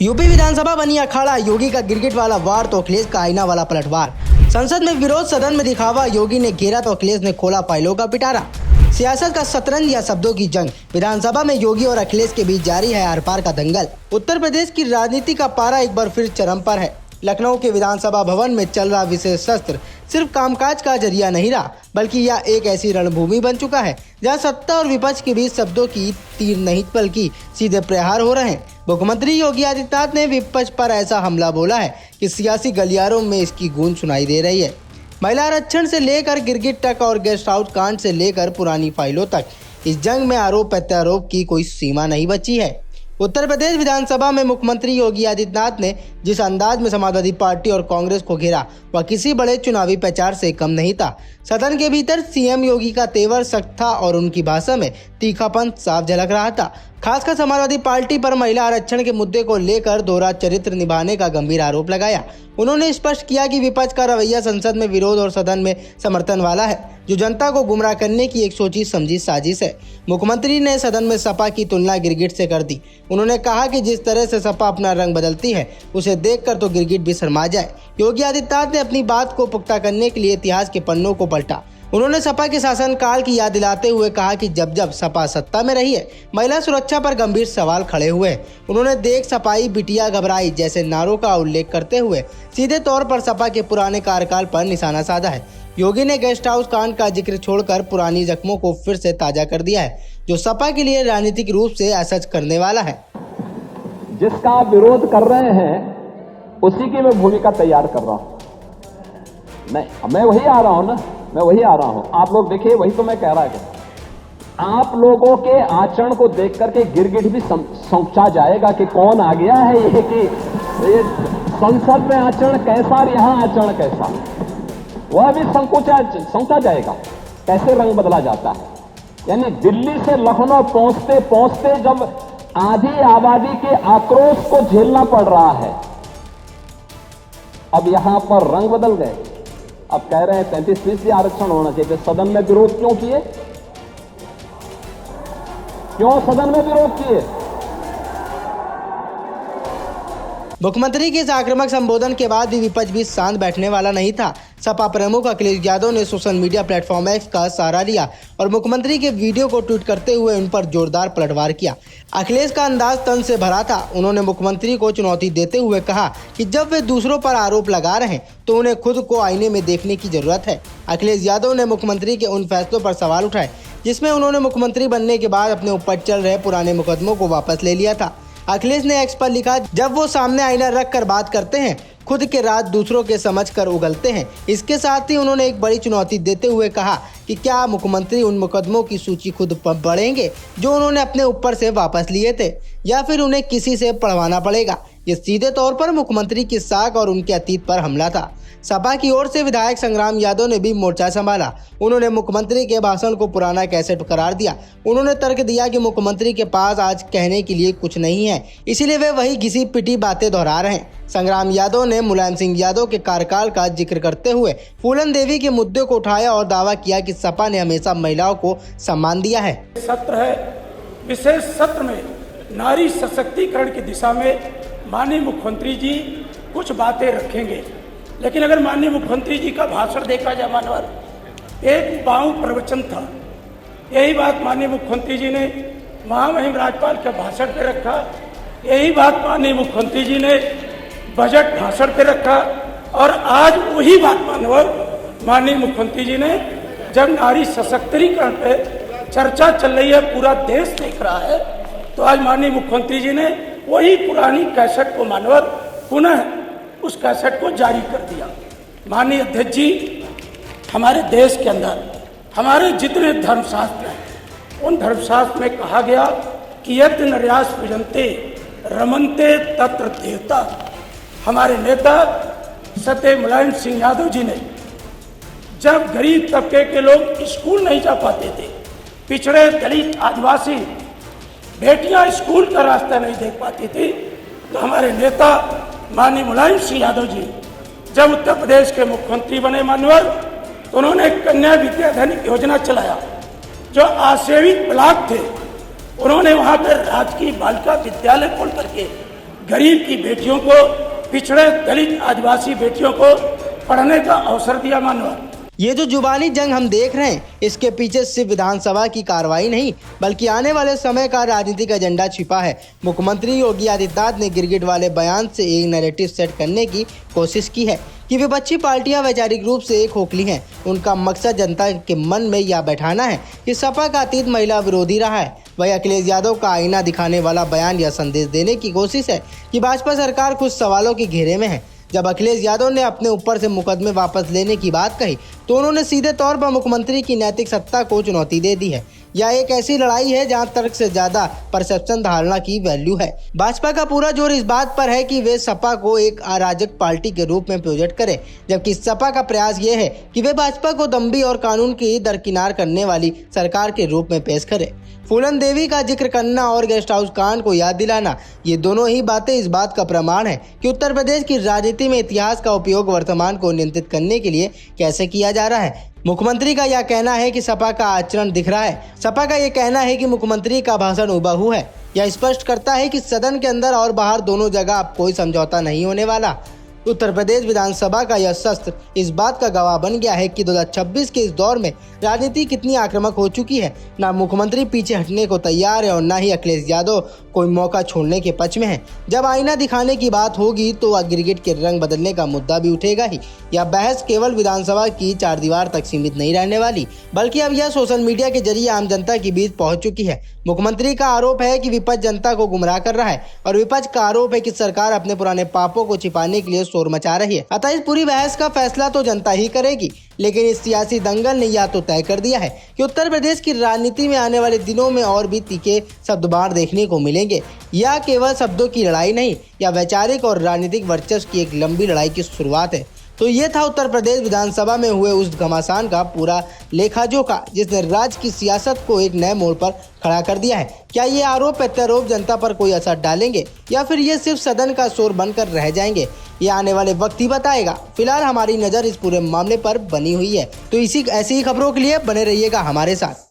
UP विधानसभा बनी अखाड़ा, योगी का गिरगिट वाला वार तो अखिलेश का आईना वाला पलटवार। संसद में विरोध, सदन में दिखावा, योगी ने घेरा तो अखिलेश ने खोला फाइलों का पिटारा। सियासत का शतरंज या शब्दों की जंग, विधानसभा में योगी और अखिलेश के बीच जारी है आर पार का दंगल। उत्तर प्रदेश की राजनीति का पारा एक बार फिर चरम पर है। लखनऊ के विधानसभा भवन में चल रहा विशेष सत्र सिर्फ कामकाज का जरिया नहीं रहा, बल्कि यह एक ऐसी रणभूमि बन चुका है जहां सत्ता और विपक्ष के बीच शब्दों की तीर नहीं बल्कि सीधे प्रहार हो रहे हैं। मुख्यमंत्री योगी आदित्यनाथ ने विपक्ष पर ऐसा हमला बोला है कि सियासी गलियारों में इसकी गूंज सुनाई दे रही है। महिला आरक्षण से लेकर गिरगिट तक और गेस्ट हाउस कांड से लेकर पुरानी फाइलों तक, इस जंग में आरोप प्रत्यारोप की कोई सीमा नहीं बची है। उत्तर प्रदेश विधानसभा में मुख्यमंत्री योगी आदित्यनाथ ने जिस अंदाज में समाजवादी पार्टी और कांग्रेस को घेरा, वह किसी बड़े चुनावी प्रचार से कम नहीं था। सदन के भीतर सीएम योगी का तेवर सख्त था और उनकी भाषा में तीखापन साफ झलक रहा था। खासकर समाजवादी पार्टी पर महिला आरक्षण के मुद्दे को लेकर दोहरा चरित्र निभाने का गंभीर आरोप लगाया। उन्होंने स्पष्ट किया कि विपक्ष का रवैया संसद में विरोध और सदन में समर्थन वाला है, जो जनता को गुमराह करने की एक सोची समझी साजिश है। मुख्यमंत्री ने सदन में सपा की तुलना गिरगिट से कर दी। उन्होंने कहा कि जिस तरह से सपा अपना रंग बदलती है, उसे देखकर तो गिरगिट भी शर्मा जाए। योगी आदित्यनाथ ने अपनी बात को पुख्ता करने के लिए इतिहास के पन्नों को पलटा। उन्होंने सपा के शासनकाल की याद दिलाते हुए कहा कि जब जब सपा सत्ता में रही है, महिला सुरक्षा पर गंभीर सवाल खड़े हुए। उन्होंने देख सपाई बिटिया घबराई जैसे नारों का उल्लेख करते हुए सीधे तौर पर सपा के पुराने कार्यकाल पर निशाना साधा है। योगी ने गेस्ट हाउस कांड का जिक्र छोड़कर पुरानी जख्मों को फिर से ताजा कर दिया है, जो सपा के लिए राजनीतिक रूप से असज करने वाला है। जिसका आप विरोध कर रहे हैं उसी की मैं भूमिका तैयार कर रहा हूं। नहीं, मैं वही आ रहा हूं ना, मैं वही आ रहा हूं। आप लोग देखिए, वही तो मैं कह रहा था। आप लोगों के आचरण को देख करके गिरगिट भी समझा जाएगा कि कौन आ गया है, ये कि ये संसद में आचरण कैसा और यहां आचरण कैसा, वह भी समझा जाएगा कैसे रंग बदला जाता है। यानी दिल्ली से लखनऊ पहुंचते पहुंचते जब आधी आबादी के आक्रोश को झेलना पड़ रहा है, अब यहां पर रंग बदल गए। अब कह रहे हैं 33% आरक्षण होना चाहिए। सदन में विरोध क्यों किए? क्यों सदन में विरोध किए? मुख्यमंत्री के इस आक्रामक संबोधन के बाद भी विपक्ष भी शांत बैठने वाला नहीं था। सपा प्रमुख अखिलेश यादव ने सोशल मीडिया प्लेटफॉर्म एक्स का सहारा लिया और मुख्यमंत्री के वीडियो को ट्वीट करते हुए उन पर जोरदार पलटवार किया। अखिलेश का अंदाज तंज से भरा था। उन्होंने मुख्यमंत्री को चुनौती देते हुए कहा कि जब वे दूसरों पर आरोप लगा रहे हैं तो उन्हें खुद को आईने में देखने की जरूरत है। अखिलेश यादव ने मुख्यमंत्री के उन फैसलों पर सवाल उठाए जिसमें उन्होंने मुख्यमंत्री बनने के बाद अपने ऊपर चल रहे पुराने मुकदमों को वापस ले लिया था। अखिलेश ने एक्स पर लिखा, जब वो सामने आईना रख कर बात करते हैं, खुद के राज दूसरों के समझ कर उगलते हैं। इसके साथ ही उन्होंने एक बड़ी चुनौती देते हुए कहा कि क्या मुख्यमंत्री उन मुकदमों की सूची खुद पढ़ेंगे जो उन्होंने अपने ऊपर से वापस लिए थे, या फिर उन्हें किसी से पढ़वाना पड़ेगा। ये सीधे तौर पर मुख्यमंत्री की साख और उनके अतीत पर हमला था। सपा की ओर से विधायक संग्राम यादव ने भी मोर्चा संभाला। उन्होंने मुख्यमंत्री के भाषण को पुराना कैसेट करार दिया। उन्होंने तर्क दिया कि मुख्यमंत्री के पास आज कहने के लिए कुछ नहीं है, इसीलिए वे वही घिसी पिटी बातें दोहरा रहे हैं। संग्राम यादव ने मुलायम सिंह यादव के कार्यकाल का जिक्र करते हुए फूलन देवी के मुद्दे को उठाया और दावा किया कि सपा ने हमेशा महिलाओं को सम्मान दिया है। सत्र है, विशेष सत्र में नारी सशक्तिकरण की दिशा में माननीय मुख्यमंत्री जी कुछ बातें रखेंगे। लेकिन अगर माननीय मुख्यमंत्री जी का भाषण देखा जाए, मानवर एक बाऊ प्रवचन था। यही बात माननीय मुख्यमंत्री जी ने महामहिम राज्यपाल के भाषण पे रखा। यही बात माननीय मुख्यमंत्री जी ने बजट भाषण पे रखा। और आज वही बात माननीय मुख्यमंत्री जी ने जब नारी सशक्तिकरण पे चर्चा चल रही है, पूरा देश देख रहा है, तो आज माननीय मुख्यमंत्री जी ने वही पुरानी कैसेट को पुनः उस कैसेट को जारी कर दिया। माननीय अध्यक्ष जी, हमारे देश के अंदर हमारे जितने धर्मशास्त्र हैं, उन धर्मशास्त्र में कहा गया कि यत् नर्यास पूजन्ते रमन्ते तत्र देवता। हमारे नेता सत्य मुलायम सिंह यादव जी ने जब गरीब तबके के लोग स्कूल नहीं जा पाते थे, पिछड़े दलित आदिवासी बेटियां स्कूल का रास्ता नहीं देख पाती थी, तो हमारे नेता माननीय मुलायम सिंह यादव जी जब उत्तर प्रदेश के मुख्यमंत्री बने मानवर, तो उन्होंने कन्या विद्याधन योजना चलाया। जो आसेवित ब्लॉक थे, उन्होंने वहां पर राजकीय बालिका विद्यालय खोल करके गरीब की बेटियों को, पिछड़े दलित आदिवासी बेटियों को पढ़ने का अवसर दिया। माननीय ये जो जुबानी जंग हम देख रहे हैं, इसके पीछे सिर्फ विधानसभा की कार्रवाई नहीं बल्कि आने वाले समय का राजनीतिक एजेंडा छिपा है। मुख्यमंत्री योगी आदित्यनाथ ने गिरगिट वाले बयान से एक नैरेटिव सेट करने की कोशिश की है कि विपक्षी पार्टियां वैचारिक रूप से खोखली हैं। उनका मकसद जनता के मन में यह बैठाना है कि सपा का अतीत महिला विरोधी रहा है। वही अखिलेश यादव का आईना दिखाने वाला बयान यह संदेश देने की कोशिश है कि भाजपा सरकार कुछ सवालों के घेरे में है। जब अखिलेश यादव ने अपने ऊपर से मुकदमे वापस लेने की बात कही तो उन्होंने सीधे तौर पर मुख्यमंत्री की नैतिक सत्ता को चुनौती दे दी है। यह एक ऐसी लड़ाई है जहां तर्क से ज्यादा परसेप्शन धारणा की वैल्यू है। भाजपा का पूरा जोर इस बात पर है कि वे सपा को एक अराजक पार्टी के रूप में प्रोजेक्ट करे, जबकि सपा का प्रयास ये है कि वे भाजपा को दम्भी और कानून की दरकिनार करने वाली सरकार के रूप में पेश करे। फूलन देवी का जिक्र करना और गेस्ट हाउस कांड को याद दिलाना, ये दोनों ही बातें इस बात का प्रमाण है कि उत्तर प्रदेश की राजनीति में इतिहास का उपयोग वर्तमान को नियंत्रित करने के लिए कैसे किया जा रहा है। मुख्यमंत्री का यह कहना है कि सपा का आचरण दिख रहा है। सपा का यह कहना है कि मुख्यमंत्री का भाषण हुबहू है। यह स्पष्ट करता है कि सदन के अंदर और बाहर दोनों जगह अब कोई समझौता नहीं होने वाला। उत्तर प्रदेश विधानसभा का यह शस्त्र इस बात का गवाह बन गया है कि 2026 के इस दौर में राजनीति कितनी आक्रामक हो चुकी है। ना मुख्यमंत्री पीछे हटने को तैयार है और ना ही अखिलेश यादव कोई मौका छोड़ने के पक्ष में है। जब आईना दिखाने की बात होगी तो गिरगिट के रंग बदलने का मुद्दा भी उठेगा ही। यह बहस केवल विधानसभा की चार दीवार तक सीमित नहीं रहने वाली, बल्कि अब यह सोशल मीडिया के जरिए आम जनता के बीच पहुंच चुकी है। मुख्यमंत्री का आरोप है कि विपक्ष जनता को गुमराह कर रहा है और विपक्ष का आरोप है कि सरकार अपने पुराने पापों को छिपाने के लिए शोर मचा रही है। अतः इस पूरी बहस का फैसला तो जनता ही करेगी, लेकिन इस सियासी दंगल ने यह तो तय कर दिया है कि उत्तर प्रदेश की राजनीति में आने वाले दिनों में और भी तीखे शब्दबाढ़ देखने को मिलेंगे। यह केवल शब्दों की लड़ाई नहीं, यह वैचारिक और राजनीतिक वर्चस्व की एक लंबी लड़ाई की शुरुआत है। तो ये था उत्तर प्रदेश विधानसभा में हुए उस घमासान का पूरा लेखा जोखा, जिसने राज्य की सियासत को एक नए मोड़ पर खड़ा कर दिया है। क्या ये आरोप प्रत्यारोप जनता पर कोई असर डालेंगे या फिर ये सिर्फ सदन का शोर बनकर रह जाएंगे, ये आने वाले वक्त ही बताएगा। फिलहाल हमारी नज़र इस पूरे मामले पर बनी हुई है, तो ऐसी ही खबरों के लिए बने रहिएगा हमारे साथ।